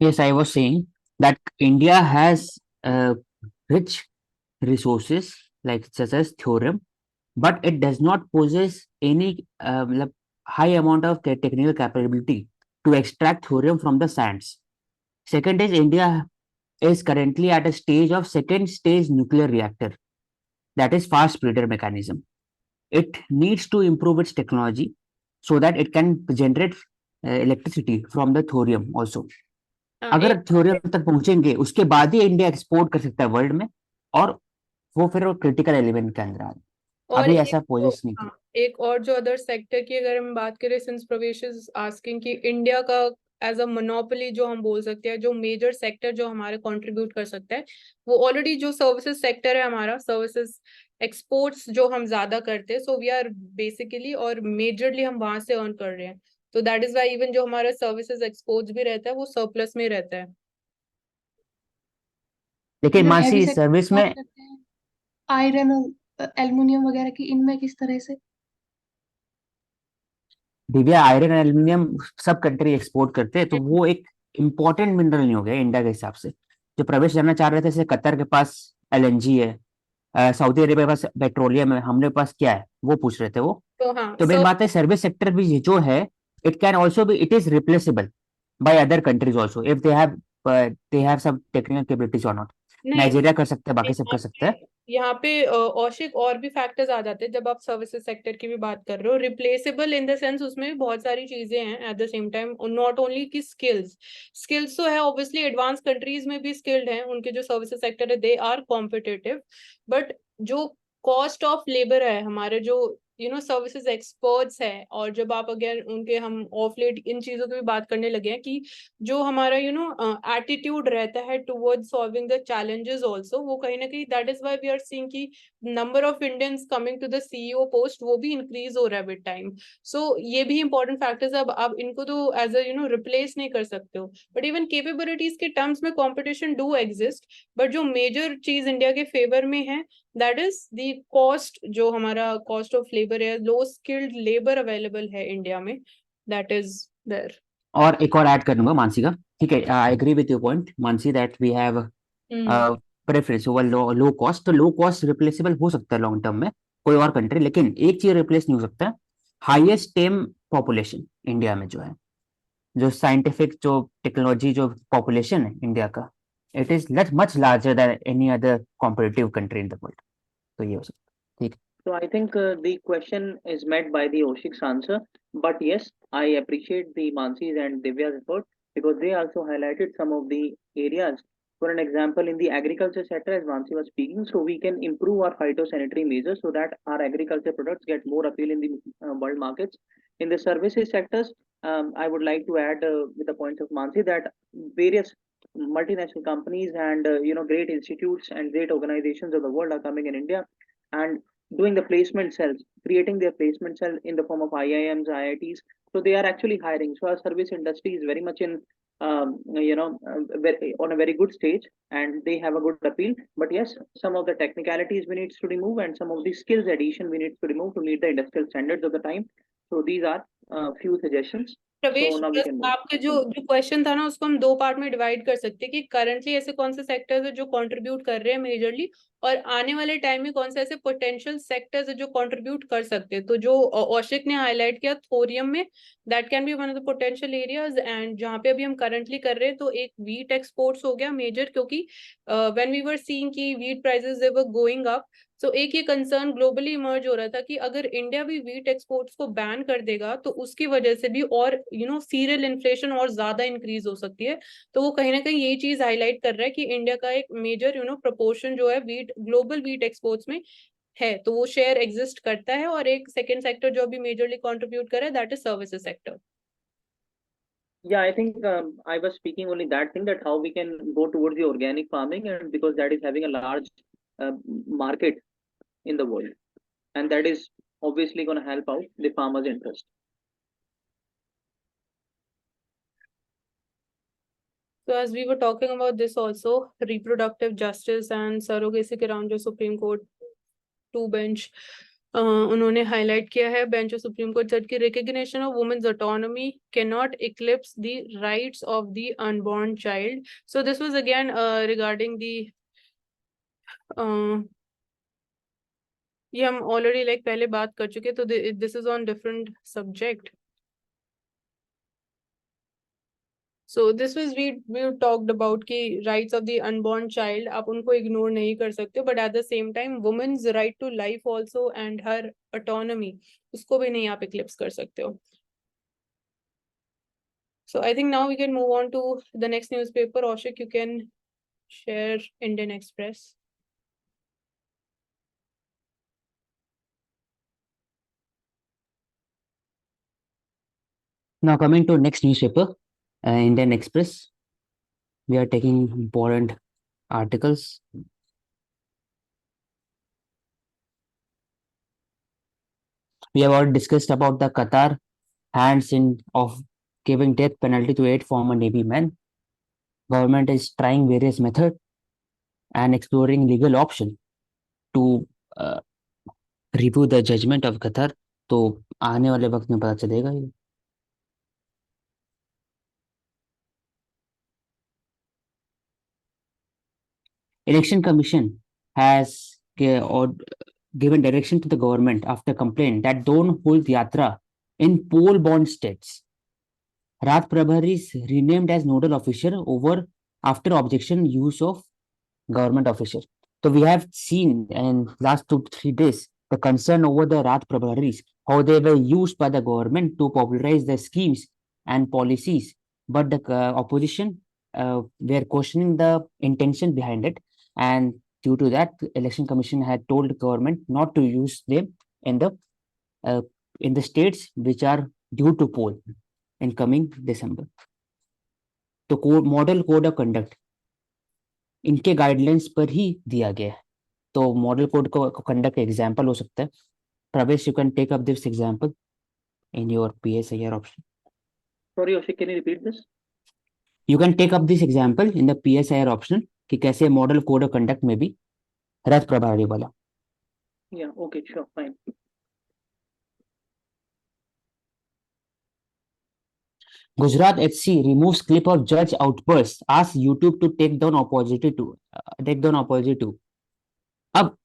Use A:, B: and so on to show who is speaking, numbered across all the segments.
A: Yes, I was saying that India has rich resources like such as thorium, but it does not possess any high amount of technical capability to extract thorium from the sands. Second is India is currently at a stage of second stage nuclear reactor, that is fast breeder mechanism. It needs to improve its technology so that it can generate electricity from the thorium also. अगर
B: एक
A: theorem तक पहुंचेंगे उसके बाद ही India export कर सकता है world में, और वो फिर वो क्रिटिकल एलिमेंट के अंदर आ जाए।
B: और
A: अभी
B: एक
A: ऐसा
B: तो
A: पोजेस नहीं कर।
B: हाँ, एक और जो अदर सेक्टर की अगर हम बात करें, सिंस प्रवेश इज आस्किंग कि इंडिया का एज अ मोनोपोली जो हम बोल सकते हैं, जो मेजर सेक्टर जो हमारे कंट्रीब्यूट कर सकता है, वो ऑलरेडी जो सर्विसेज सेक्टर है हमारा, सर्विसेज एक्सपोर्ट्स जो हम ज्यादा करते हैं, सो वी आर बेसिकली और मेजरली हम वहां से अर्न कर रहे हैं। तो दैट इज वाई इवन जो हमारा सर्विसेज एक्सपोर्ट्स भी रहता है वो सरप्लस में रहता है।
A: लेकिन
C: इवन हैवी
A: मासी
C: सेक्टर
A: सर्विस
C: बात
A: में,
C: करते हैं, आयरन, एल्युमिनियम वगैरह की, इनमें किस तरह से?
A: दिव्या आयरन एल्यूमिनियम सब कंट्री एक्सपोर्ट करते हैं, तो वो एक इंपॉर्टेंट मिनरल नहीं हो गया इंडिया के हिसाब से। जो प्रवेश करना चाह रहे थे, जैसे कतर के पास एलएनजी है, सऊदी अरेबिया के पास पेट्रोलियम है, हमारे पास क्या है वो पूछ रहे थे वो।
B: तो हाँ
A: तो मेन
B: सर।
A: बात है सर्विस सेक्टर भी जो है, it can also be, it is replaceable by other countries also if they have some technical capabilities और नॉट।
B: नहीं,
A: नाइजीरिया कर सकता है, बाकी सब
B: यहाँ
A: कर सकता
B: पे
A: है।
B: यहाँ पे औशिक और भी फैक्टर्स आ जाते हैं जब आप सर्विसेज सेक्टर की भी बात कर रहे हो। रिप्लेसेबल इन द सेंस उसमें भी बहुत सारी चीजें हैं at the same time, not only की स्किल्स। स्किल्स तो है ऑब्वियसली, एडवांस कंट्रीज में भी स्किल्ड हैं, उनके जो सर्विसेज सेक्टर है दे आर कॉम्पिटिटिव। बट जो कॉस्ट ऑफ लेबर है हमारे जो सर्विसेज एक्सपर्ट्स है, और जब आप अगर उनके हम ऑफ लेट इन चीजों की भी बात करने लगे हैं कि जो हमारा एटीट्यूड रहता है towards solving the challenges also, वो कहीं ना कहीं that is why we are seeing कि number of Indians coming to the CEO post वो भी इंक्रीज हो रहा है विद टाइम। सो ये भी इंपॉर्टेंट फैक्टर्स। अब आप इनको तो एज अ रिप्लेस नहीं कर सकते हो, बट इवन केपेबिलिटीज के टर्म्स में कॉम्पिटिशन डू एग्जिस्ट। बट जो मेजर चीज इंडिया के फेवर में है, दैट इज द कॉस्ट, जो हमारा कॉस्ट ऑफ लेबर है, लो स्किल्ड लेबर अवेलेबल है इंडिया में, दैट इज देयर।
A: और एक और ऐड कर लूंगा मानसी का। ठीक है, I agree with your point Mansi that we have
B: hmm.
A: Preference over low low cost. तो लो कॉस्ट रिप्लेसेबल हो सकता है लॉन्ग टर्म में कोई और कंट्री, लेकिन एक चीज रिप्लेस नहीं हो सकता, हाईएस्ट टेम पॉपुलेशन इंडिया में जो है, जो साइंटिफिक जो टेक्नोलॉजी जो पॉपुलेशन है इंडिया का, it is much larger than any other competitive country in the world. तो ये हो सकता है। ठीक
D: So I think the question is met by the Oshik's answer. But yes, I appreciate the Mansi's and Divya's effort because they also highlighted some of the areas. For an example, in the agriculture sector, as Mansi was speaking, so we can improve our phytosanitary measures so that our agriculture products get more appeal in the world markets. In the services sectors, I would like to add with the points of Mansi that various multinational companies and great institutes and great organizations of the world are coming in India and doing the placement cells, creating their placement cell in the form of IIMs, IITs. So they are actually hiring. So our service industry is very much in, on a very good stage, and they have a good appeal. But yes, some of the technicalities we need to remove, and some of the skills addition we need to remove to meet the industrial standards of the time. So these are few suggestions.
B: प्रवेश,
D: So now we
B: बस
D: can move.
B: आपके जो जो question था ना उसको हम दो पार्ट में डिवाइड कर सकते हैं कि करंटली ऐसे कौन से सेक्टर्स है जो कंट्रीब्यूट कर रहे हैं मेजरली, और आने वाले टाइम में कौन से ऐसे पोटेंशियल सेक्टर्स है जो कंट्रीब्यूट कर सकते हैं। तो जो औशिक ने हाईलाइट किया थोरियम में, that can be one of the potential areas. And जहाँ पे अभी हम करंटली कर रहे हैं, तो एक वीट एक्सपोर्ट्स हो गया मेजर, क्योंकि व्हेन वी वर सीइंग कि wheat prices they were going up, तो एक ये कंसर्न ग्लोबली इमर्ज हो रहा था कि अगर इंडिया भी वीट एक्सपोर्ट्स को बैन कर देगा तो उसकी वजह से भी और सीरियल इन्फ्लेशन और ज्यादा इंक्रीज हो सकती है। तो वो कहीं ना कहीं ये चीज हाईलाइट कर रहा है कि इंडिया का एक मेजर प्रपोर्शन जो है वीट, ग्लोबल वीट एक्सपोर्ट्स में है, तो वो शेयर एग्जिस्ट करता है। और एक सेकेंड सेक्टर जो अभी मेजरली कंट्रीब्यूट कर रहा है, that is services sector.
D: Yeah, I think I was speaking only that thing that how we can go towards the organic farming, and because that is having a large market in the world, and that is obviously going to help out the farmers' interest.
B: So as we were talking about this also, reproductive justice and surrogacy के around जो Supreme Court two bench उन्होंने highlight किया है bench of supreme court जज की recognition of women's autonomy can not eclipse the rights of the unborn child. So this was again regarding the ये हम already like पहले बात कर चुके, तो this is on different subject. So this was we talked about कि rights of the unborn child आप उनको ignore नहीं कर सकते, but at the same time women's right to life also and her autonomy उसको भी नहीं आप eclipse कर सकते हो. So I think now we can move on to the next newspaper. Ashik, you can share Indian Express.
A: Now coming to next newspaper, Indian Express. We are taking important articles. We have already discussed about the Qatar hands in of giving death penalty to 8 former Navy men. Government is trying various methods and exploring legal option to review the judgment of Qatar. तो आने वाले वक्त में पता चलेगा ये. Election Commission has given direction to the government after complaint that don't hold yatra in poll-bound states. Raj Prabhari is renamed as nodal official over after objection use of government official. So we have seen in last 2-3 days the concern over the Raj Prabharis, how they were used by the government to popularize the schemes and policies, but the opposition were questioning the intention behind it, and due to that, the Election Commission had told the government not to use them in the states which are due to poll in coming December. तो model code of conduct इनके guidelines पर ही दिया गया है. तो model code को conduct example हो सकता है. Pravesh, you can take up this example in your PSIR option.
D: Sorry, Ashik, can you repeat this?
A: You can take up this example in the PSIR option कि कैसे मॉडल कोड ऑफ कंडक्ट में भी रथ प्रभारी वाला.
D: Yeah, okay, sure, fine.
A: Gujarat HC removes clip of judge outburst, asks YouTube to take down apology to. अब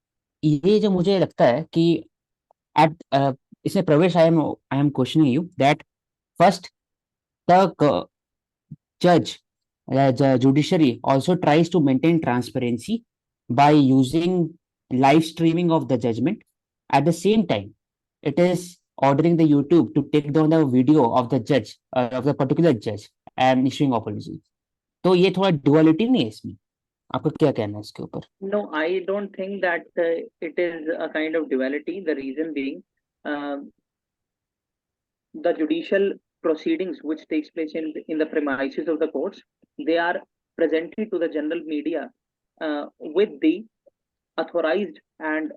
A: ये जो मुझे लगता है कि at इसमें प्रवेश I am questioning you that first the judge the judiciary also tries to maintain transparency by using live streaming of the judgment. At the same time, it is ordering the YouTube to take down the video of the judge of the particular judge and issuing apology. तो ये थोड़ा duality नहीं है इसमें. आपका क्या कहना है इसके ऊपर?
D: No, I don't think that it is a kind of duality. The reason being, the judicial proceedings which takes place in the premises of the courts, they are presented to the general media with the authorized and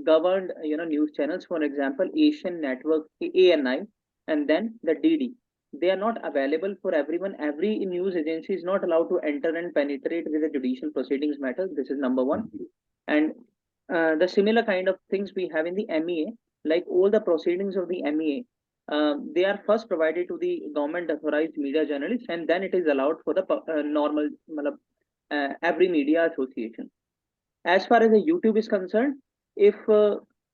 D: governed news channels. For example, Asian Network, ANI, and then the DD. They are not available for everyone. Every news agency is not allowed to enter and penetrate with the judicial proceedings matter. This is number one. And the similar kind of things we have in the MEA, like all the proceedings of the MEA, they are first provided to the government authorized media journalists, and then it is allowed for the normal every media association. As far as the YouTube is concerned, if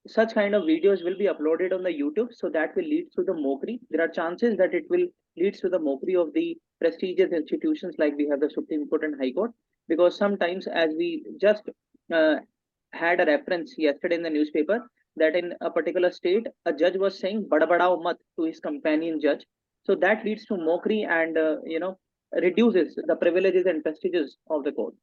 D: such kind of videos will be uploaded on the YouTube, so that will lead to the mockery. There are chances that it will lead to the mockery of the prestigious institutions like we have the Supreme Court and High Court, because sometimes, as we just had a reference yesterday in the newspaper, that in a particular state, a judge was saying "bada badao mat" to his companion judge. So that leads to mockery and reduces the privileges and prestiges of the court.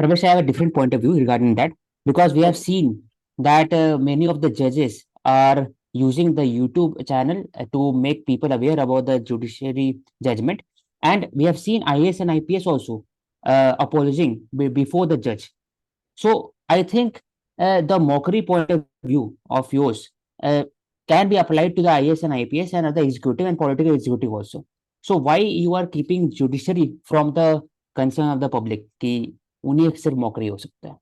A: Ramesh, I have a different point of view regarding that, because we have seen that many of the judges are using the YouTube channel to make people aware about the judiciary judgment, and we have seen IAS and IPS also apologizing before the judge. So I think the mockery point of view of yours can be applied to the IAS and IPS and other executive and political executive also. So why you are keeping judiciary from the concern of the public कि उन्हीं सिर्फ मौकरी हो सकता है?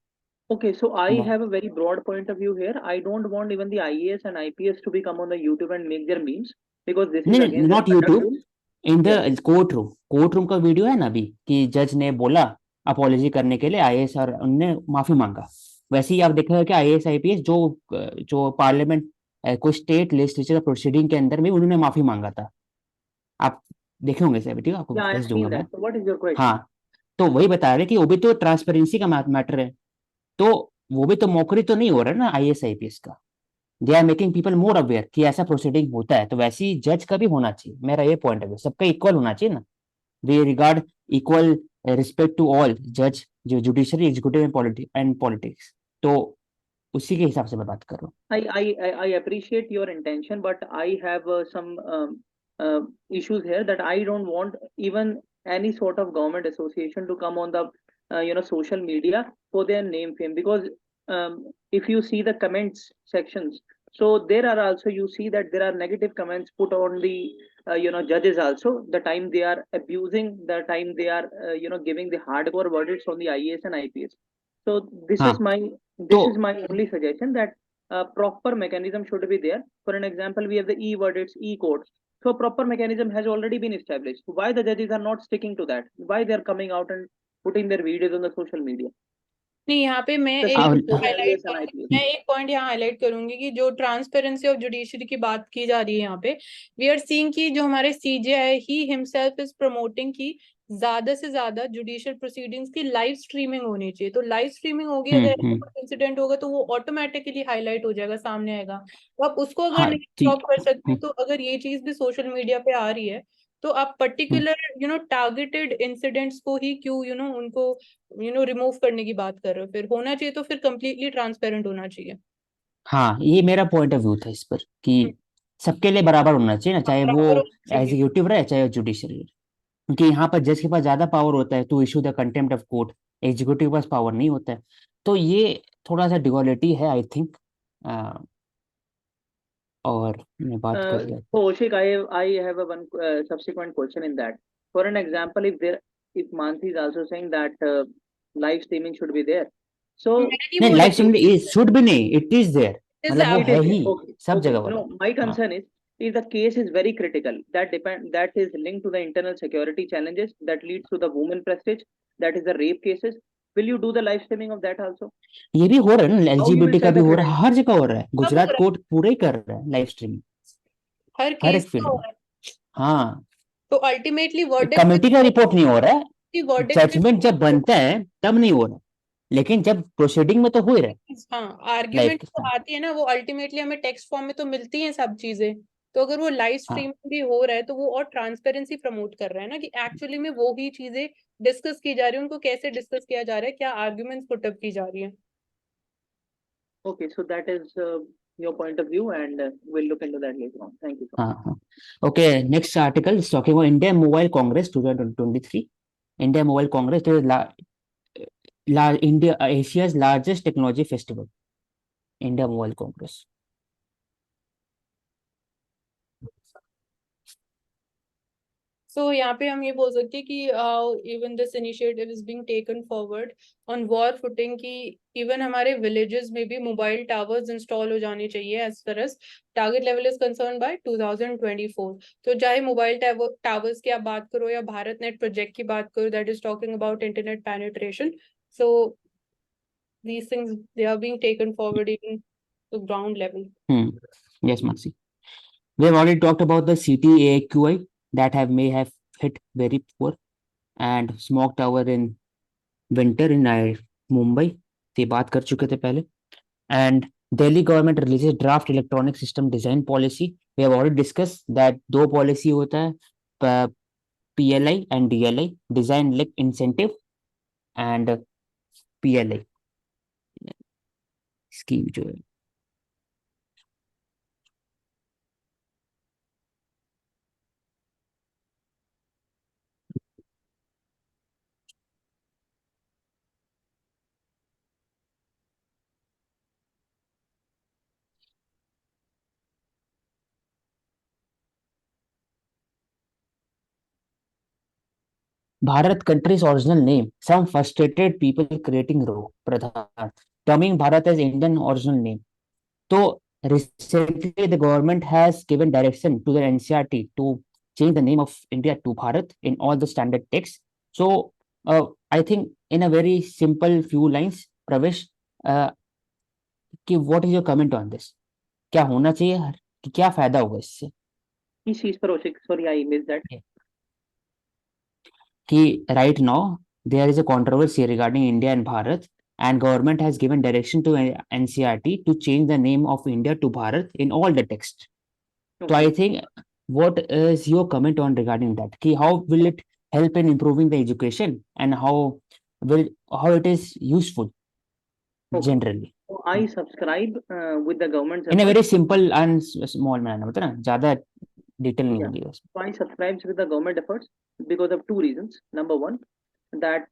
D: Okay, so I
A: Yeah.
D: have a very broad point of view here. I don't want even the IAS and IPS to become on the YouTube and make their memes because this is
A: नहीं
D: against their
A: not
D: conduct
A: YouTube,
D: rule.
A: In
D: Yeah.
A: The court room का video है ना अभी कि जज ने बोला apology करने के लिए आईएएस और उनने माफी मांगा। वैसे ही आप देखेंगे कि आईएएस आईपीएस जो जो पार्लियामेंट कोई स्टेट लेजिस्लेचर प्रोसीडिंग के अंदर में उन्होंने माफी मांगा था। आप देखे होंगे सर, ठीक है, आपको
D: Yeah, I
A: भेज
D: have
A: दूंगा
D: seen
A: मैं।
D: that. So what is your question?
A: हाँ, तो वही बता रहे कि वो भी तो ट्रांसपेरेंसी का मैटर है, तो वो भी तो मौकरी तो नहीं हो रहा है ना आईएएस आईपीएस का। They are making people more aware कि ऐसा प्रोसीडिंग होता है, तो वैसे ही जज का भी होना चाहिए। मेरा ये पॉइंट है, सबका इक्वल होना चाहिए ना। We regard equal respect to all जज, जो जुडिशरी एग्जीक्यूटिव एंड पॉलिटिक्स, तो उसी के हिसाब से मैं बात कर रहा हूँ।
D: I appreciate your intention, but I have some issues here that I don't want even any sort of government association to come on the social media for their name fame, because if you see the comments sections, so there are also, you see that there are negative comments put on the judges also, the time they are abusing, the time they are giving the hardcore verdicts on the IAS and IPS. So this
A: हाँ
D: is my
A: तो
D: this is my only suggestion, that a proper mechanism should be there. For an example, we have the e-verdicts, e-courts. So a proper mechanism has already been established. Why the judges are not sticking to that? Why they are coming out and putting their videos on the social media?
B: नहीं, यहाँ पे मैं
D: The
B: एक
D: same for the
B: highlight
D: IAS and IPS.
B: मैं एक point यहाँ highlight करूंगी कि जो ट्रांसपेरेंसी ऑफ जुडिशरी की बात की जा रही है यहाँ पे, वी आर सीइंग कि जो हमारे CJI he himself is promoting की ज्यादा से ज्यादा जुडिशियल प्रोसीडिंग्स की लाइव स्ट्रीमिंग होनी चाहिए। तो लाइव स्ट्रीमिंग होगी, अगर ऐसा कोई इंसिडेंट होगा तो वो ऑटोमेटिकली हाईलाइट हो जाएगा, सामने आएगा। तो आप उसको अगर
A: हाँ
B: नहीं
A: ठीक।
B: स्टॉप कर सकते, तो अगर ये चीज भी सोशल मीडिया पे आ रही है, तो आप पर्टिकुलर टारगेटेड इंसिडेंट्स को ही क्यों उनको रिमूव करने की बात कर रहे हो? फिर होना चाहिए तो फिर कंप्लीटली ट्रांसपेरेंट होना चाहिए।
A: हाँ, ये मेरा पॉइंट ऑफ व्यू था इस पर
B: हम्म,
A: कि सबके लिए बराबर होना चाहिए ना, चाहे वो
B: बराबर होना चाहिए।
A: एग्जीक्यूटिव रहे चाहे जुडिशरी रहे। क्योंकि यहाँ पर जज के पास ज्यादा पावर होता है to issue the contempt of court, executive के पास पावर नहीं होता है। तो ये थोड़ा सा डिगोलिटी है आई थिंक। और मैं बात कर लिया।
D: So Oshik, I have a one subsequent question in that. For an example, if Mansi is also saying that live streaming should be there, so
B: मैं नहीं
A: नहीं,
B: बोल
A: लाइव
B: रही
A: स्ट्रीमिंग शुड भी नहीं, इट इज देयर,
B: इज
A: मतलब वो
D: it
A: है
D: is there.
A: ही
D: Okay,
A: सब
D: okay.
A: जगह वाला।
D: No, my
A: हाँ
D: concern is if the case is very critical, that is linked to the internal security challenges that leads to the women prestige, that is the rape cases. Will you do the live streaming of that also?
A: ये भी हो रहा है ना,
D: How you will
A: LGBT का
D: set
A: भी
D: the
A: हो रहा है,
D: credentials?
A: हर जगह हो रहा है,
B: सब हो
A: गुजरात
B: रहा
A: कोर्ट पूरा ही कर रहा है लाइव स्ट्रीमिंग,
B: है, हर
A: हर
B: केस
A: एक
B: का
A: फील्ड
B: हो
A: में।
B: रहा है।
A: हाँ,
B: तो अल्टीमेटली वर्डिक्ट
A: कमेटी का रिपोर्ट नहीं हो रहा है,
B: वर्डिक्ट
A: जजमेंट जब बनता है तब नहीं हो रहा, लेकिन जब प्रोसीडिंग में तो हो ही रहा है
B: हाँ,
A: लाइव
B: आर्ग्यूमेंट
A: के
B: तो
A: साथ।
B: आती है ना, वो अल्टीमेटली हमें टेक्स्ट फॉर्म में तो मिलती हैं सब चीजें। तो अगर वो लाइव
A: हाँ
B: स्ट्रीम भी हो रहा है, तो वो और ट्रांसपेरेंसी प्रमोट कर रहा है ना, कि एक्चुअली में वो ही चीजें डिस्कस की जा रही है, उनको कैसे डिस्कस किया जा रहा है, क्या आर्ग्यूमेंट्स पुटअप की जा रही है।
D: Okay, so that is your point of view, and we'll look into that later on. Thank you so much.
A: हाँ हाँ। Okay, next article is talking about India Mobile Congress 2023। India Mobile Congress India Asia's largest technology festival, India Mobile Congress.
B: So यहाँ पे हम ये बोल सकते हैं कि even this initiative is being taken forward on war footing, की even हमारे विलेजेस में भी मोबाइल टावर्स इंस्टॉल हो जाने चाहिए as far as target level is concern by 2024। तो चाहे मोबाइल टावर्स की आप बात करो या भारत नेट प्रोजेक्ट की बात करो, that is talking about internet penetration. So these things, they are being taken forward even to ground level.
A: Yes, Mansi. We have already talked about the CTAQI that may have hit very poor, and smog tower in winter in Mumbai, से बात कर चुके थे पहले। And Delhi government releases draft electronic system design policy. We have already discussed that दो policy होता है, PLI and DLI, design linked incentive, and PLI scheme जो है। Bharat country's original name, some frustrated people creating row, Pradhan. terming Bharat as Indian original name. So recently, the government has given direction to the NCRT to change the name of India to Bharat in all the standard texts. So I think in a very simple few lines, Pravesh, uh, कि what is your comment on this? क्या होना चाहिए कि क्या फायदा होगा इससे?
D: Please, for Oshik. Sorry, I missed that.
A: कि right now there is a controversy regarding India and Bharat, and government has given direction to NCRT to change the name of India to Bharat in all the text. So I
D: Okay.
A: think, what is your comment on regarding that? Ki how will it help in improving the education, and how it is useful
D: Okay.
A: generally
D: So I subscribe with the government's
A: in a
D: effort.
A: very simple and small manner. बता ना ज़्यादा detail नहीं
D: Yeah.
A: होगी बस.
D: So I subscribe with the government efforts because of two reasons. Number one, that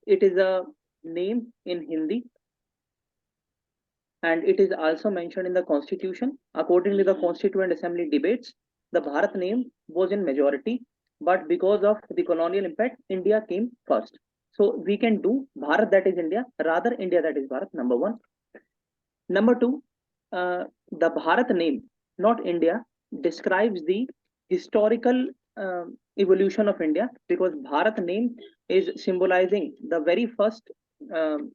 D: it is a name in Hindi, and it is also mentioned in the constitution. Accordingly, the constituent assembly debates, the Bharat name was in majority, but because of the colonial impact, India came first. So we can do Bharat, that is India, rather India, that is Bharat. Number one. Number two, the Bharat name, not India, describes the historical evolution of India, because Bharat name is symbolizing the very first um,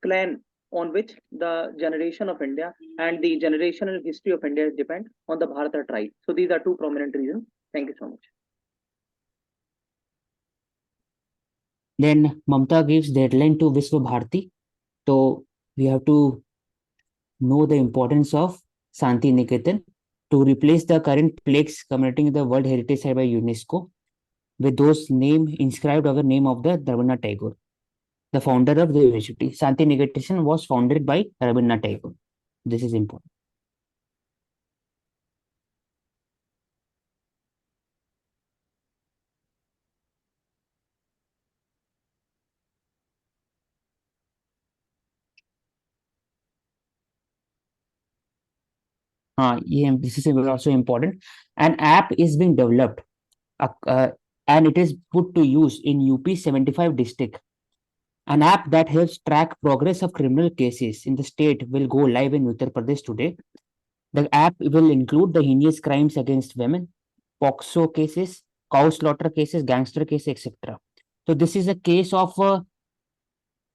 D: clan on which the generation of India and the generational history of India depend on the Bharata tribe. So these are two prominent reasons. Thank you so much.
A: Then Mamta gives deadline to Vishwa Bharati. So we have to know the importance of Santi Niketan to replace the current plaques commemorating the World Heritage Site by UNESCO with those name inscribed over name of the Rabindranath Tagore, the founder of the university. Santi Niketan was founded by Rabindranath Tagore. This is important. This is also important. An app is being developed and it is put to use in UP 75 district. An app that helps track progress of criminal cases in the state will go live in Uttar Pradesh today. The app will include the heinous crimes against women, POXO cases, cow slaughter cases, gangster cases, etc. So this is a case of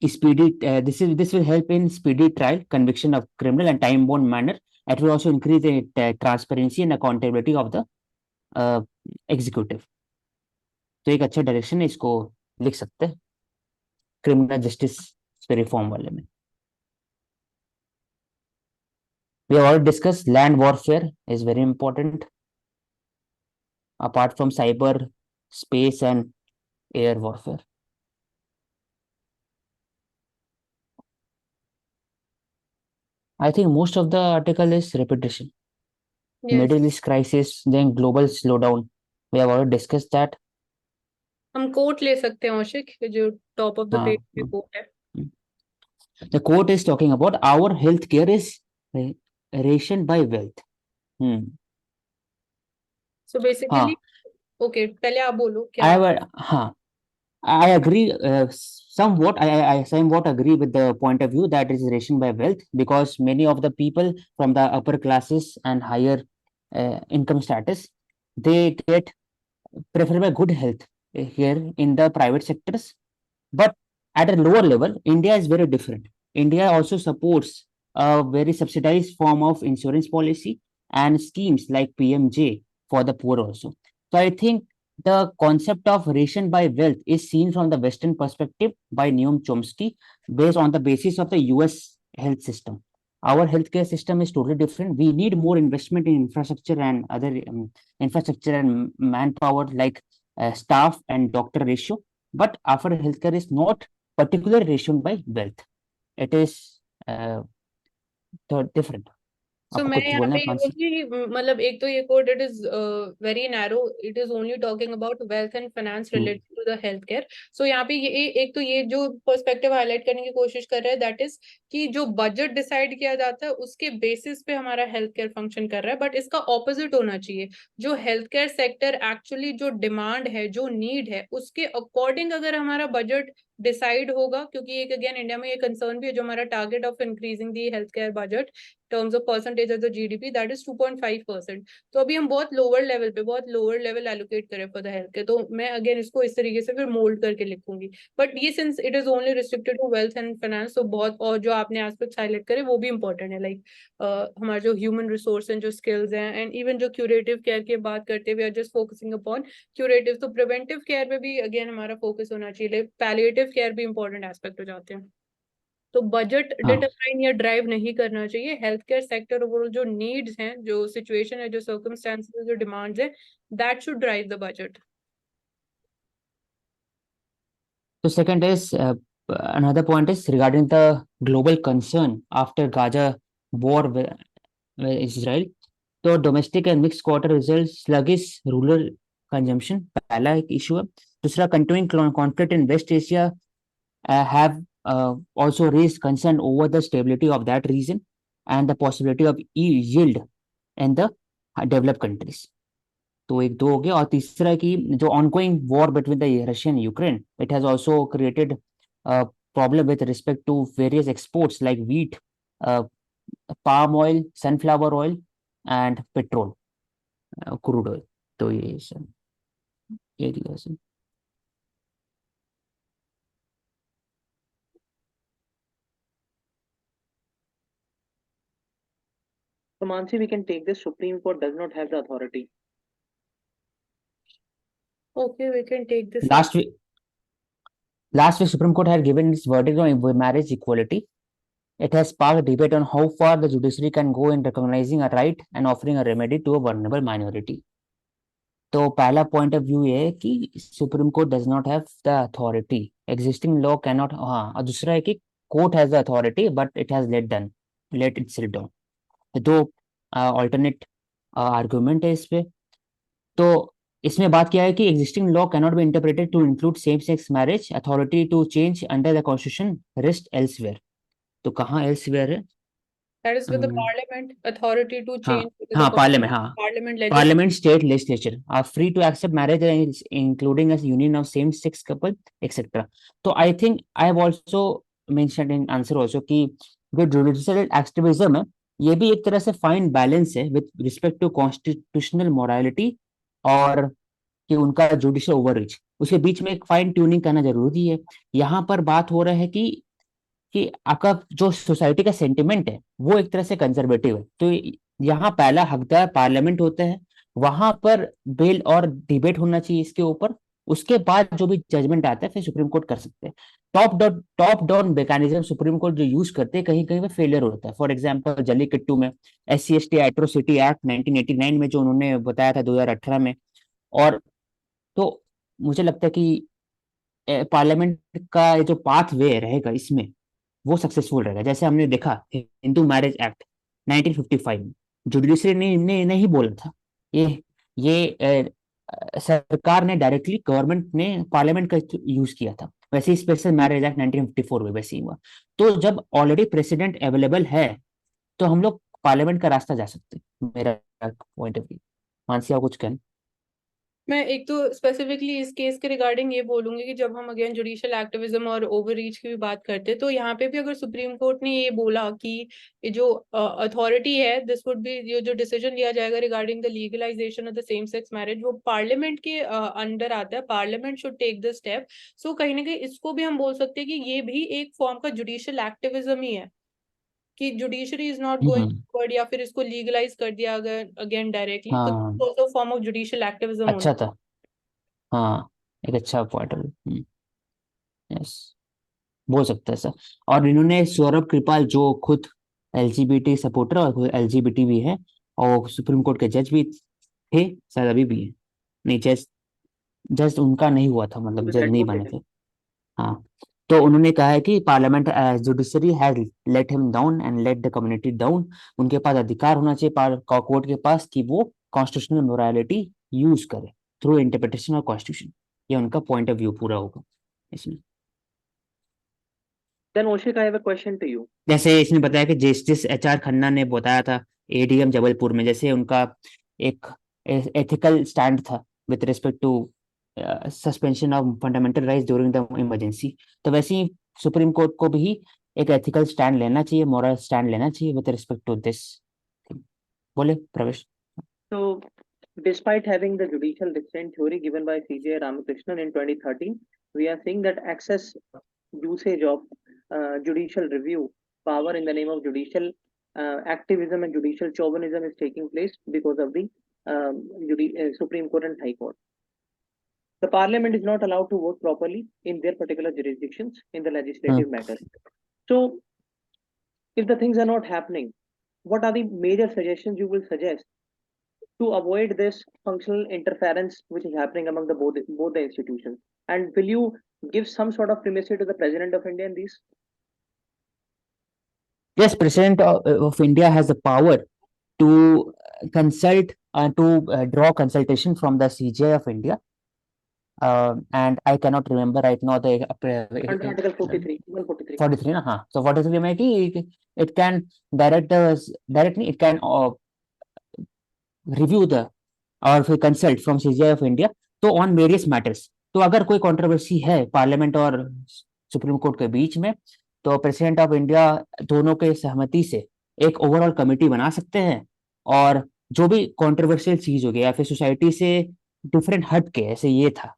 A: speedy. This will help in speedy trial, conviction of criminal and time-bound manner. It will also increase the transparency and accountability of the executive. तो एक अच्छा direction है, इसको लिख सकते हैं criminal justice reform वाले में. We have already discussed land warfare is very important apart from cyber, space and air warfare. I think most of the article is repetition.
B: Yes.
A: Middle East crisis, then global slowdown. We have already discussed that.
B: हम coat ले सकते हैं औशिक, जो top of the page पे coat है.
A: The quote is talking about our healthcare is rationed by wealth.
B: So basically, okay, पहले आप बोलो क्या.
A: I agree somewhat. I somewhat agree with the point of view that it is rationed by wealth, because many of the people from the upper classes and higher income status, they get prefer by good health here in the private sectors. But at a lower level, India is very different. India also supports a very subsidized form of insurance policy and schemes like PMJ for the poor also. So I think the concept of ration by wealth is seen from the Western perspective by Noam Chomsky based on the basis of the US health system. Our healthcare system is totally different. We need more investment in infrastructure and other infrastructure and manpower like staff and doctor ratio. But our healthcare is not particularly rationed by wealth. It is different.
B: So
A: आपको
B: मैं
A: कुछ
B: यहाँ
A: बोलना
B: पे
A: है
B: ये
A: मानसी?
B: बोलूँगी, मतलब एक तो ये code, it is very narrow. It is only talking about wealth and finance related to to the health care. So यहाँ पे ये एक तो ये जो पर्सपेक्टिव हाईलाइट करने की कोशिश कर रहे हैं दैट इज कि जो बजट डिसाइड किया जाता है उसके बेसिस पे हमारा हेल्थ केयर फंक्शन कर रहा है, बट इसका ऑपोजिट होना चाहिए। जो हेल्थ केयर सेक्टर एक्चुअली जो डिमांड है, जो नीड है, उसके अकॉर्डिंग अगर हमारा बजट डिसाइड होगा, क्योंकि एक अगेन इंडिया में ये कंसर्न भी है, जो हमारा target of increasing the health care budget terms of percentage of the GDP that is 2.5%। तो अभी हम बहुत लोअर लेवल पे, बहुत लोअर लेवल एलोकेट करें फॉर द हेल्थ केयर, तो मैं अगेन इसको इस तरीके से फिर मोल्ड करके लिखूंगी। बट ये since it is only restricted to wealth and finance, तो बहुत और जो आपने एस्पेक्ट्स हाईलाइट करे वो भी इंपॉर्टेंट है, लाइक हमारा जो ह्यूमन रिसोर्स एंड जो स्किल्स हैं, एंड इवन जो क्यूरेटिव केयर की बात करते हुए जस्ट फोकसिंग अपॉन क्यूरेटिव, तो प्रिवेंटिव केयर पे भी अगेन हमारा फोकस होना चाहिए, पैलिएटिव केयर भी इंपॉर्टेंट एस्पेक्ट हो जाते हैं। तो बजट
A: हाँ
B: डिटरमाइन या ड्राइव नहीं करना चाहिए हेल्थ केयर सेक्टर, ओवरऑल जो नीड्स हैं, जो सिचुएशन है, जो सर्कमस्टेंसेस, जो डिमांड्स है, that should drive the budget.
A: So second is another point is regarding the global concern after Gaza war with Israel. तो domestic and mix quarter result sluggish rural consumption पहला एक issue है। दूसरा, continuing conflict in West Asia have also raised concern over the stability of that region and the possibility of yield in the developed countries. तो एक दो हो गया। और तीसरा कि जो ongoing war between the Russia and Ukraine, it has also created a problem with respect to various exports like wheat, palm oil, sunflower oil and petrol, crude oil. तो ये सब areas हैं।
D: So Mansi, we can take this. Supreme Court does not have the authority.
B: Okay, we can take this.
A: Last week, Supreme Court had given its verdict on marriage equality. It has sparked a debate on how far the judiciary can go in recognizing a right and offering a remedy to a vulnerable minority. तो पहला point of view ये है कि supreme court does not have the authority, existing law can not. हाँ, और दूसरा है कि court has the authority but it has let it sit down. दो ऑल्टरनेट आर्गुमेंट है इस पे। तो इसमें बात किया है कि existing law can not be interpreted to include same sex marriage, authority to change under the constitution rest elsewhere. तो कहाँ एल्सवेयर है?
B: That is with the parliament authority to
A: हाँ
B: change with the
A: हाँ, पार्लियामेंट, हाँ
B: parliament legislation.
A: Parliament, state legislature are free to accept marriage including a union of same sex couple, etc. तो I think I have also mentioned in answer also कि जो judicial activism है ये भी एक तरह से फाइन बैलेंस है with respect to constitutional morality और कि उनका जुडिशियल ओवररीच, उसके बीच में एक फाइन ट्यूनिंग करना जरूरी है। यहाँ पर बात हो रहा है कि आपका जो सोसाइटी का सेंटिमेंट है वो एक तरह से कंजर्वेटिव है, तो यहाँ पहला हकदार पार्लियामेंट होता है, वहां पर बिल और डिबेट होना चाहिए इसके ऊपर। उसके बाद जो भी जजमेंट आता है फिर सुप्रीम कोर्ट कर सकते हैं। Top down mechanism supreme court जो यूज करते हैं कहीं कहीं पे फेलियर होता है। फॉर एग्जांपल जल्लीकट्टू में, SC/ST एट्रोसिटी एक्ट 1989 में जो उन्होंने बताया था 2018 में। और तो मुझे लगता है कि पार्लियामेंट का जो पाथ वे रहेगा इसमें वो सक्सेसफुल रहेगा। जैसे हमने देखा हिंदू मैरिज एक्ट 1955 में जुडिशरी ने नहीं बोला था, ये सरकार ने डायरेक्टली, गवर्नमेंट ने पार्लियामेंट का यूज किया था। वैसे ही स्पेशल मैरिज एक्ट 1954 में वैसे ही हुआ। तो जब ऑलरेडी प्रेसिडेंट अवेलेबल है तो हम लोग पार्लियामेंट का रास्ता जा सकते हैं, मेरा पॉइंट ऑफ व्यू। मानसी, आप कुछ कहना?
B: मैं एक तो स्पेसिफिकली इस केस के रिगार्डिंग ये बोलूंगी कि जब हम अगेन जुडिशियल एक्टिविज्म और ओवररीच की भी बात करते हैं तो यहाँ पे भी अगर सुप्रीम कोर्ट ने ये बोला कि ये जो अथॉरिटी है दिस वुड बी, ये जो डिसीजन लिया जाएगा regarding the legalisation of the same sex marriage, वो पार्लियामेंट के अंडर आता है, parliament should take the step. So कहीं ना कहीं इसको भी हम बोल सकते हैं कि ये भी एक फॉर्म का जुडिशियल एक्टिविज्म ही है कि judiciary is not going forward, या फिर इसको लीगलाइज कर दिया अगर अगेन डायरेक्टली, तो
A: हाँ,
B: also form of judicial activism होना।
A: अच्छा था। हाँ, एक अच्छा पॉइंट ऑफ व्यू, यस, बोल सकता है सर। और इन्होंने सौरभ कृपाल जो खुद LGBT सपोर्टर और खुद LGBT भी है और सुप्रीम कोर्ट के जज भी थे, शायद अभी भी है, नहीं जज जज उनका नहीं हुआ था, मतलब जज नहीं बने थे। हाँ, तो उन्होंने कहा है कि parliament judiciary has let him down and let the community down. उनके पास अधिकार होना चाहिए कोर्ट के पास कि वो कॉन्स्टिट्यूशनल मोरालिटी यूज करे थ्रू इंटरप्रिटेशन ऑफ कॉन्स्टिट्यूशन। ये उनका पॉइंट ऑफ व्यू पूरा होगा इसमें।
D: Then Oshik, I have a question to you.
A: जैसे इसने बताया कि जस्टिस HR खन्ना ने बताया था ADM जबलपुर में, जैसे उनका एक एथिकल स्टैंड था with respect to suspension of fundamental rights during the emergency, तो वैसे ही सुप्रीम कोर्ट को भी एक एथिकल स्टैंड लेना चाहिए, मोरल स्टैंड लेना चाहिए विद रिस्पेक्ट टू दिस। बोले प्रवेश।
D: So, despite having the judicial dissent theory given by CJ Ramakrishnan in 2013, we are seeing that excess usage of judicial review power in the name of judicial activism and judicial chauvinism is taking place because of the Supreme Court and High Court. The Parliament is not allowed to vote properly in their particular jurisdictions in the legislative matters. So, if the things are not happening, what are the major suggestions you will suggest to avoid this functional interference which is happening among the both the institutions? And will you give some sort of primacy to the President of India in these?
A: Yes, President of India has the power to consult draw consultation from the CJI of India. And I cannot remember right now the
D: Under Article 43, 143.
A: 43 ना, हाँ, so 43 में कि it can directly it can review the और फिर consult from CJI of India तो on various matters. तो अगर कोई कंट्रोवर्सी है पार्लियामेंट और सुप्रीम कोर्ट के बीच में, तो प्रेसिडेंट ऑफ इंडिया दोनों के सहमति से एक ओवरऑल कमेटी बना सकते हैं, और जो भी कंट्रोवर्शियल चीज हो गया या फिर सोसाइटी से डिफरेंट हट के ऐसे ये था,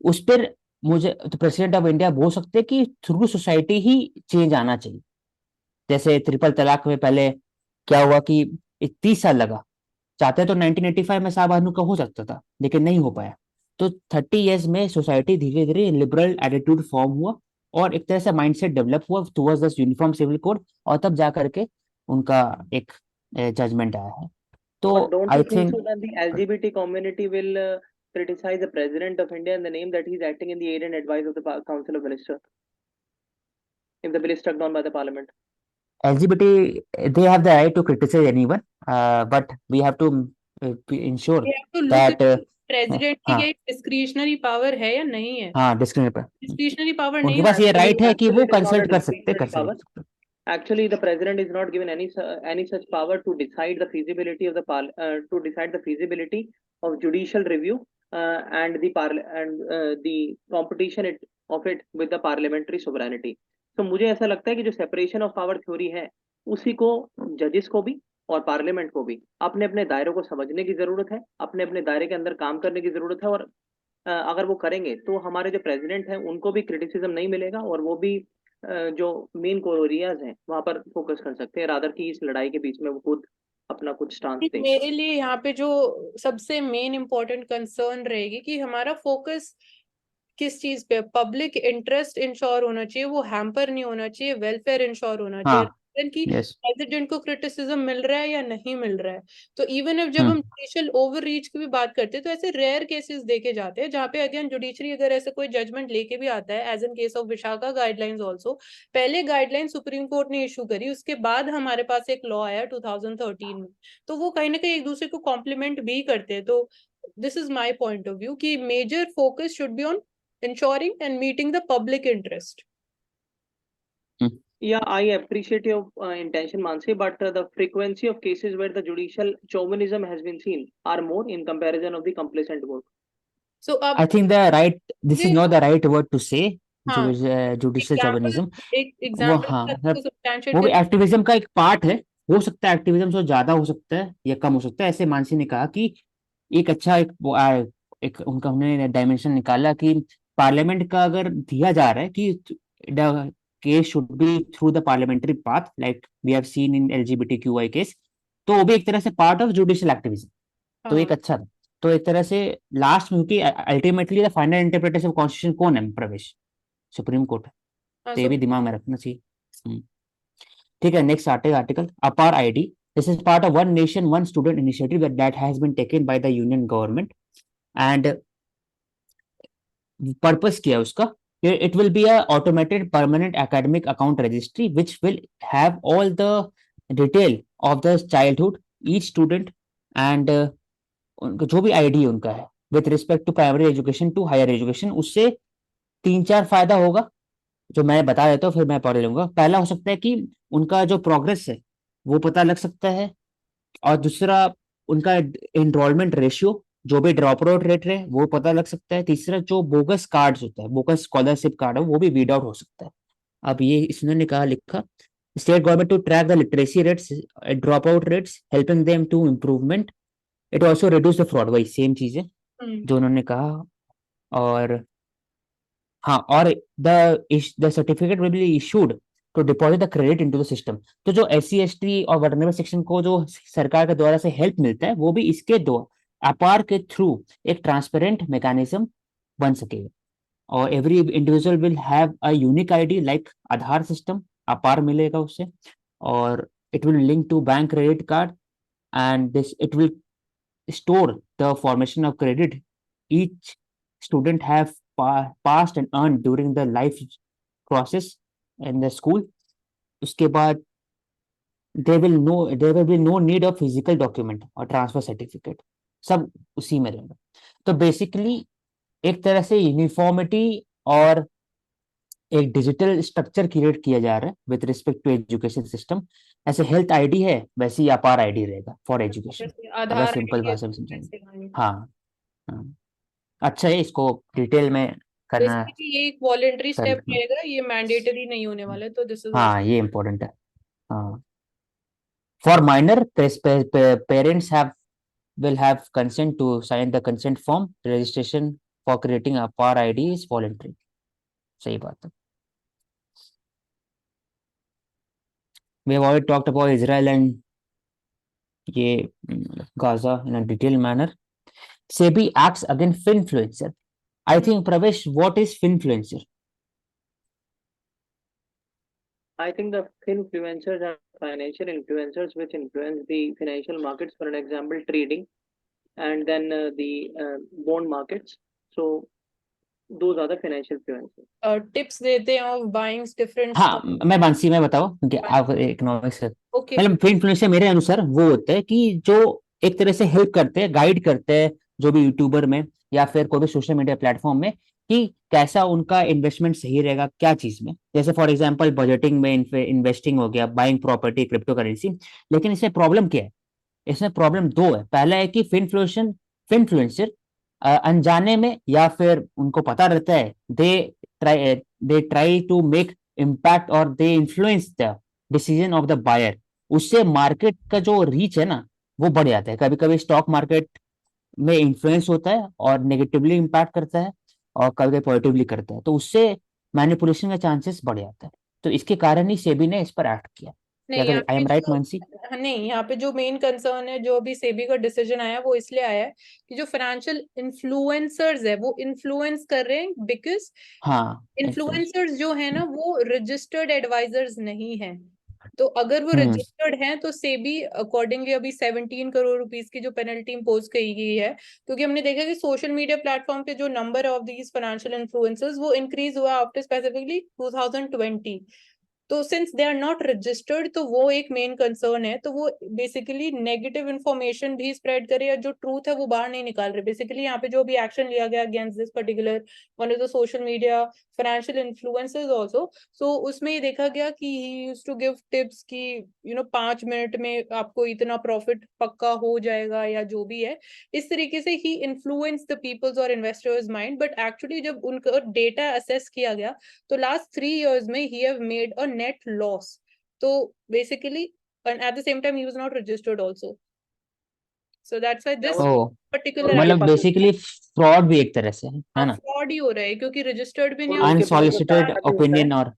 A: उस पर मुझे तो प्रेसिडेंट ऑफ इंडिया बोल सकते हैं कि थ्रू सोसाइटी ही चेंज आना चाहिए। जैसे ट्रिपल तलाक में पहले क्या हुआ कि 30 साल लगा, चाहते तो 1985 में साबानु का हो सकता था लेकिन नहीं हो पाया। तो 30 इयर्स में सोसाइटी धीरे धीरे लिबरल एटीट्यूड फॉर्म हुआ और एक तरह से माइंडसेट डेवलप हुआ towards the uniform civil code, और तब जा करके उनका एक जजमेंट आया है। तो
D: don't
A: I
D: you think
A: think
D: so that the LGBT community will criticize the President of India in the name that he's acting in the aid and advice of the Council of Ministers if the bill is struck down by the Parliament?
A: LGBT they have the right to criticize anyone, but we have to ensure
B: We have to look
A: that
B: at president की
A: हाँ
B: क्या discretionary power है या नहीं है।
A: हाँ discriminate पर
B: discretionary power
A: उनके
B: नहीं
A: पास ये राइट है कि वो
D: Actually, it is not a
A: consult कर सकते
D: discretionary power. Actually, the President is not given any such power to decide the feasibility of of judicial review and the competition of it with the parliamentary sovereignty. तो मुझे ऐसा लगता है कि जो separation of power theory है उसी को जजेस को भी और पार्लियामेंट को भी अपने अपने दायरों को समझने की जरूरत है, अपने अपने दायरे के अंदर काम करने की जरूरत है, और अगर वो करेंगे तो हमारे जो प्रेसिडेंट हैं उनको भी क्रिटिसिज्म नहीं मिलेगा और वो भी जो मेन कोर एरियाज हैं वहां पर फोकस कर सकते हैं, रादर की इस लड़ाई के बीच में वो खुद अपना कुछ स्टांस दें।
B: मेरे लिए यहाँ पे जो सबसे मेन इम्पोर्टेंट कंसर्न रहेगी कि हमारा फोकस किस चीज पे, पब्लिक इंटरेस्ट इंश्योर होना चाहिए, वो हैम्पर नहीं होना चाहिए, वेलफेयर इंश्योर होना चाहिए, कि प्रेसिडेंट को क्रिटिसिज्म मिल रहा है या नहीं मिल रहा है। तो इवन इफ जब हम जुडिशियल ओवररीच की भी बात करते हैं तो ऐसे रेयर केसेस देखे जाते हैं जहाँ पे अगेन जुडिशरी अगर ऐसे कोई जजमेंट लेके भी आता है, as in case of Vishakha guidelines also, पहले गाइडलाइन सुप्रीम कोर्ट ने इशू करी, उसके बाद हमारे पास एक लॉ आया 2013 में, तो वो कहीं ना कहीं एक दूसरे को कॉम्प्लीमेंट भी करते हैं। तो this is my point of view कि major focus should be on ensuring and meeting the public interest.
D: Yeah, I appreciate your intention, Mansi, but the frequency of cases where the judicial chauvinism has been seen are more in comparison of the complacent vote.
B: So
A: I think this is not the right word to say, judicial chauvinism.
B: एक example
A: वो भी activism का एक part है, हो सकता है activism से ज्यादा हो सकता है या कम हो सकता है। ऐसे मानसी ने कहा कि एक अच्छा एक उनका उन्होंने डायमेंशन निकाला कि पार्लियामेंट का अगर दिया जा रहा है कि the case should be through the parliamentary path like we have seen in LGBTQI case, तो वो भी एक तरह से पार्ट ऑफ जुडिशियल एक्टिविज्म। तो एक अच्छा था, तो एक तरह से लास्ट में, क्योंकि ultimately the final interpretation of constitution कौन है? प्रवेश, सुप्रीम कोर्ट है। तो ये भी दिमाग में रखना चाहिए। ठीक है, नेक्स्ट आर्टिकल अपार ID. This is part of one nation, one student initiative that has been taken by the union government, and purpose क्या है उसका? It will be a automated permanent academic account registry which will have all the detail of the childhood, each student and जो भी ID उनका है with respect to primary education to higher education. उससे 3-4 फायदा होगा जो मैं बता देता हूँ, फिर मैं पढ़ लूंगा। पहला हो सकता है कि उनका जो प्रोग्रेस है वो पता लग सकता है, और दूसरा उनका एनरोलमेंट रेशियो, जो भी ड्रॉप आउट रेट है वो पता लग सकता है। तीसरा जो बोगस कार्ड्स होता है, बोगस स्कॉलरशिप कार्ड है, वो भी वीड आउट हो सकता है। अब ये इसने कहा लिखा, state government to track the literacy rates, drop out rates, helping them to improvement, it also reduce the fraud. वही सेम चीज है जो उन्होंने कहा। और हाँ, और the certificate will be issued to deposit the credit into the system. तो जो SC ST और वल्नरेबल सेक्शन को जो सरकार के द्वारा से हेल्प मिलता है, वो भी इसके दो अपार के थ्रू एक ट्रांसपेरेंट मैकेनिज्म बन सकेगा। और every individual will have a unique ID like Aadhaar system, APAAR मिलेगा उससे। और it will link to bank credit card, and this it will store the formation of credit each student have passed and earned during the life process in the school. उसके बाद there will be no need of physical document और transfer certificate, सब उसी में रहेगा। तो basically एक तरह से यूनिफॉर्मिटी और एक डिजिटल स्ट्रक्चर क्रिएट किया जा रहा है with respect to education system. ऐसे हेल्थ आईडी है, वैसे ही अपार आईडी रहेगा फॉर एजुकेशन,
B: जैसे
A: अगर
B: आधार
A: सिंपल
B: आईडी है
A: भाषा में समझाएंगे।
B: वैसे वाली।
A: हाँ, हाँ, अच्छा है, इसको डिटेल में करना
B: बेसिकली ये एक वॉलेंटरी स्टेप
A: कर।
B: रहेगा, ये मैंडेटरी नहीं होने वाला है, तो दिस इज
A: हाँ, ये इम्पोर्टेंट है। हाँ, for minor parents have will have consent to sign the consent form, registration for creating a par ID is voluntary। सही बात है। we have already talked about Israel and ये Gaza in a detailed manner। SEBI acts against finfluencer। I think Pravesh, what is finfluencer?
D: I think the influencers are financial influencers which influence the financial markets, for an example, trading, and then the bond markets. So those are the financial influencers.
B: Tips देते हैं of buying different
A: हाँ, मैं मानसी में बताओ, क्योंकि आप economics से,
B: okay.
A: मतलब फिनफ्लुएंसर मेरे अनुसार वो होता है कि जो एक तरह से हेल्प करते हैं, गाइड करते हैं जो भी यूट्यूबर में या फिर कोई भी सोशल मीडिया प्लेटफॉर्म में, कि कैसा उनका इन्वेस्टमेंट सही रहेगा क्या चीज में। जैसे फॉर एग्जांपल बजटिंग में इन्वेस्टिंग हो गया, बाइंग प्रॉपर्टी, क्रिप्टो करेंसी। लेकिन इसमें प्रॉब्लम क्या है? इसमें प्रॉब्लम दो है। पहला है कि फिनफ्लुएंसर अनजाने में या फिर उनको पता रहता है, they try to make impact और they influence the decision of the buyer. उससे मार्केट का जो रीच है ना, वो बढ़ जाता है। कभी कभी स्टॉक मार्केट में इन्फ्लुएंस होता है और नेगेटिवली इम्पैक्ट करता है, और कभी कभी पॉजिटिवली करता है, तो उससे मैनिपुलेशन का चांसेस बढ़ जाता है। तो इसके कारण ही सेबी ने इस पर एक्ट किया।
B: नहीं,
A: अगर
B: यहाँ
A: आई
B: पे
A: एम राइट
B: जो
A: मानसी?
B: नहीं, यहाँ पे जो मेन कंसर्न है, जो अभी सेबी का डिसीजन आया, वो इसलिए आया है कि जो फाइनेंशियल इन्फ्लुएंसर्स है वो इन्फ्लुएंस कर रहे हैं, बिकॉज
A: हाँ, इन्फ्लुएंस।
B: इन्फ्लुएंसर्स जो है ना वो रजिस्टर्ड एडवाइजर्स नहीं है। तो अगर वो
A: हम्म।
B: रजिस्टर्ड हैं तो सेबी अकॉर्डिंगली अभी 17 करोड़ रुपीस की जो पेनल्टी इम्पोज की गई है, क्योंकि हमने देखा कि सोशल मीडिया प्लेटफॉर्म पे जो number of these financial influencers वो इंक्रीज हुआ आफ्टर स्पेसिफिकली 2020। तो since they are not registered, तो वो एक मेन कंसर्न है। तो वो बेसिकली नेगेटिव इन्फॉर्मेशन भी स्प्रेड करे, या जो ट्रूथ है वो बाहर नहीं निकाल रहे। बेसिकली यहाँ पे जो भी एक्शन लिया गया against this particular one of the social media financial influencers also, so उसमें ये देखा गया कि he used to give tips कि 5 मिनट में आपको इतना प्रॉफिट पक्का हो जाएगा, या जो भी है इस तरीके से ही इन्फ्लुएंस द पीपल्स और इन्वेस्टर्स माइंड। बट एक्चुअली जब उनका डेटा असेस किया गया, तो लास्ट 3 years में he have made a net loss। तो basically, and at the same time he was not registered also, so that's why
D: That
B: this
D: was
A: oh,
B: particular
D: उनके
A: मतलब
D: पास
A: basically fraud भी एक तरह से है ना?
B: फ्रॉड ही हो रहा है, क्योंकि रजिस्टर्ड भी नहीं
D: और
B: है।
D: उनके पास जो
A: अनसॉलिसिटेड
D: डाटा भी होता है,
A: ओपिनियन और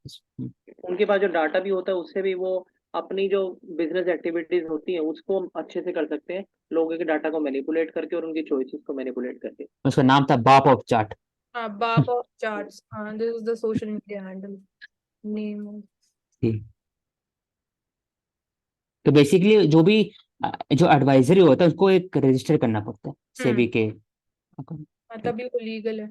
D: उनके पास जो डाटा भी होता है उससे भी वो अपनी जो बिजनेस एक्टिविटीज होती है उसको अच्छे से कर सकते हैं, लोगों के डाटा को मैनिपुलेट करके और उनकी चॉइसेस को मैनिपुलेट करके।
A: उसका नाम था बाप ऑफ चार्ट।
B: हाँ, बाप ऑफ चार्ट्स, हाँ, this is the social media handle name.
A: तो बेसिकली जो भी जो एडवाइजरी होता है उसको एक रजिस्टर करना पड़ता है सेबी के।
B: तभी वो लीगल है।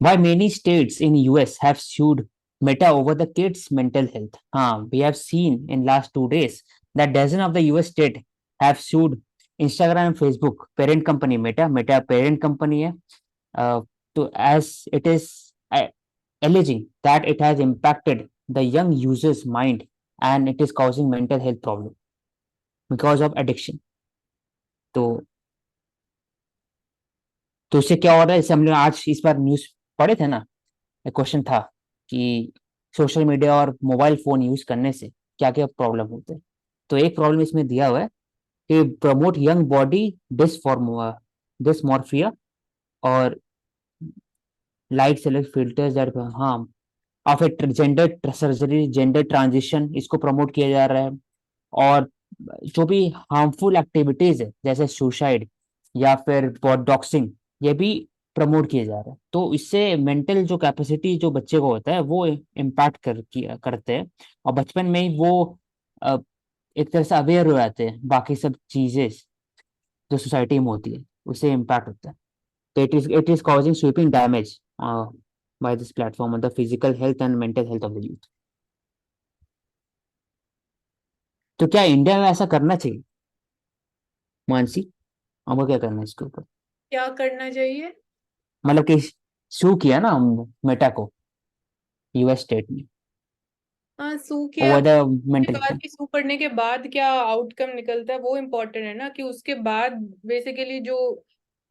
A: Why many states in US have sued Meta over the kids' mental health. We have seen in last 2 days that dozen of the US state have sued Instagram and Facebook parent company Meta. Meta parent company है, to as it is alleging that it has impacted the young user's mind and it is causing mental health problem because of addiction. तो इससे क्या हो रहा है, जैसे हम लोग आज इस बार न्यूज पढ़े थे ना, एक क्वेश्चन था कि सोशल मीडिया और मोबाइल फोन यूज करने से क्या क्या प्रॉब्लम होते हैं। तो एक प्रॉब्लम इसमें दिया हुआ है कि प्रमोट यंग बॉडी डिसमॉर्फिया और light select filters that harm of a gender surgery, gender transition, इसको प्रमोट किया जा रहा है। और जो भी हार्मफुल एक्टिविटीज है जैसे सुसाइड या फिर डॉक्सिंग, ये भी प्रमोट किए जा रहे हैं। तो इससे मेंटल जो कैपेसिटी जो बच्चे को होता है वो इम्पैक्ट करते हैं, और बचपन में ही वो अ, एक तरह से अवेयर हो जाते हैं बाकी सब चीजें जो सोसाइटी में होती है, उससे इम्पैक्ट होता है। तो it is causing sweeping damage by this platform on the physical health and mental health of the youth. तो क्या इंडिया में ऐसा करना चाहिए मानसी? हमको क्या करना है इसके ऊपर?
B: क्या करना चाहिए?
A: मतलब कि सू किया ना मेटा को यूएस स्टेट में
B: हाँ, सू के
A: ओवर द
B: के
A: मेंटल
B: बाद
A: हेल्थ।
B: भी सू करने के बाद क्या आउटकम निकलता है वो इम्पोर्टेंट है ना, कि उसके बाद बेसिकली जो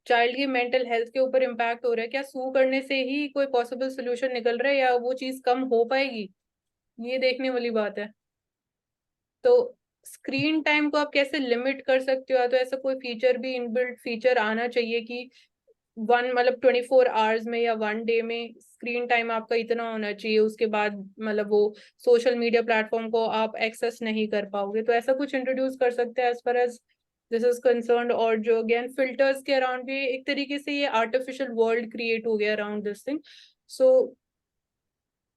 B: चाइल्ड की मेंटल हेल्थ के ऊपर इम्पैक्ट हो रहा है, क्या सू करने से ही कोई पॉसिबल सोल्यूशन निकल रहा है या वो चीज कम हो पाएगी, ये देखने वाली बात है। तो स्क्रीन टाइम को आप कैसे लिमिट कर सकते हो, या तो ऐसा कोई फीचर भी इनबिल्ट फीचर आना चाहिए कि मतलब 24 आवर्स में या 1 डे में स्क्रीन टाइम आपका इतना होना चाहिए, उसके बाद मतलब वो सोशल मीडिया प्लेटफॉर्म को आप एक्सेस नहीं कर पाओगे। तो ऐसा कुछ इंट्रोड्यूस कर सकते हैं as far as this is concerned. और जो अगेन फिल्टर्स के अराउंड भी एक तरीके से ये आर्टिफिशियल वर्ल्ड क्रिएट हो गया around this thing. So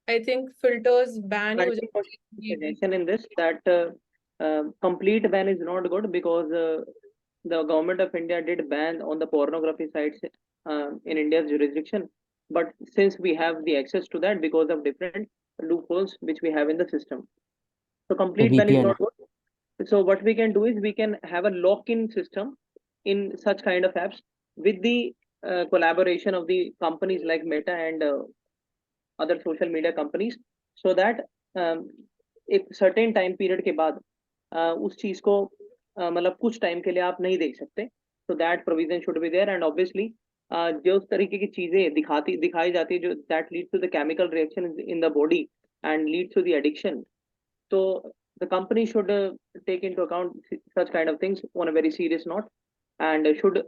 B: I think filters ban he
D: I
B: हो
D: think what
B: जाए।
D: suggestion in this that complete ban is not good because the government of India did ban on the pornography sites in India's jurisdiction. But since we have the access to that because of different loopholes which we have in the system, so complete ban is
A: VPN
D: not good. So what we can do is we can have a lock-in system in such kind of apps with the collaboration of the companies like Meta and other social media companies, so that एक certain time period के बाद उस चीज को मतलब कुछ time के लिए आप नहीं देख सकते। so that provision should be there, and obviously जो उस तरीके की चीजें दिखाई जाती है जो that leads to the chemical reaction in the body and leads to the addiction, so the company should take into account such kind of things on a very serious note and should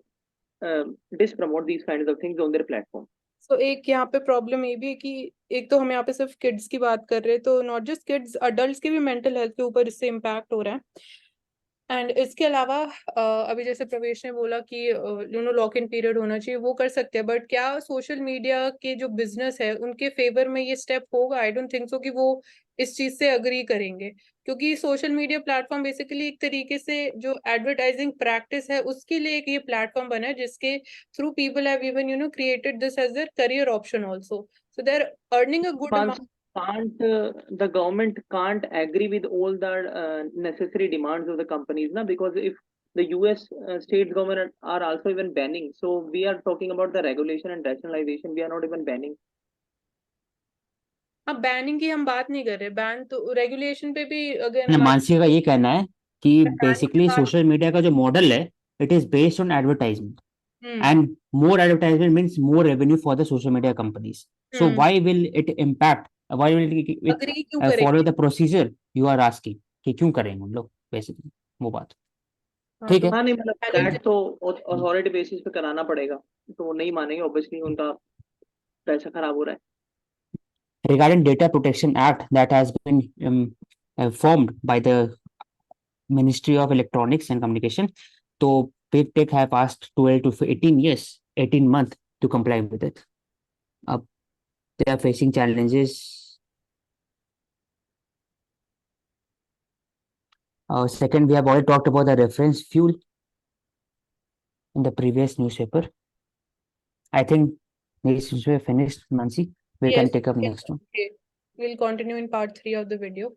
D: dispromote these kinds of things on their platform.
B: तो एक यहाँ पे problem ये भी है कि एक तो हम यहाँ पे सिर्फ किड्स की बात कर रहे हैं, तो नॉट जस्ट किड्स, अडल्ट्स के भी मेंटल हेल्थ के ऊपर इससे इम्पैक्ट हो रहा है। एंड इसके अलावा अभी जैसे प्रवेश ने बोला कि लॉक इन पीरियड होना चाहिए, वो कर सकते हैं, बट क्या सोशल मीडिया के जो बिजनेस है उनके फेवर में ये स्टेप होगा? आई डोंट थिंक सो कि वो इस चीज से अग्री करेंगे, क्योंकि सोशल मीडिया प्लेटफॉर्म बेसिकली एक तरीके से जो एडवर्टाइजिंग प्रैक्टिस है उसके लिए एक ये प्लेटफॉर्म बना है जिसके through people have even created this as their career option also, so they are earning a good amount.
D: Can't the government can't agree with all the necessary demands of the companies now, because if the US state government are also even banning, so we are talking about the regulation and rationalization, we are not even banning.
B: अब banning की हम बात नहीं कर रहे, ban तो regulation पे भी अगर
A: मानसी का ये कहना है कि
B: बैनिंग की
A: बेसिकली
B: बात।
A: सोशल मीडिया का जो मॉडल है it is based on advertisement,
B: hmm
A: and more advertisement means more revenue for the social media companies. So
B: hmm
A: why will it impact, why will it
B: agree क्यों
A: follow
B: करेंगे?
A: the procedure you are asking कि क्यों करेंगे हम लोग basically वो बात।
B: हाँ,
A: ठीक
B: तो
A: है।
D: हाँ नहीं मतलब
B: challenge
D: that तो अथॉरिटी बेसिस पे कराना पड़ेगा, तो वो नहीं मानेंगे, ऑब्वियसली उनका पैसा खराब हो रहा है।
A: Regarding data protection act that has been formed by the Ministry of Electronics and Communication, so big tech have asked 12 to 18 years 18 months to comply with it. They are facing challenges. Second, we have already talked about the reference fuel in the previous newspaper. I think this is finished, Mansi. We can
B: yes,
A: take up
B: yes,
A: next one.
B: okay. We'll continue in part 3 of the video.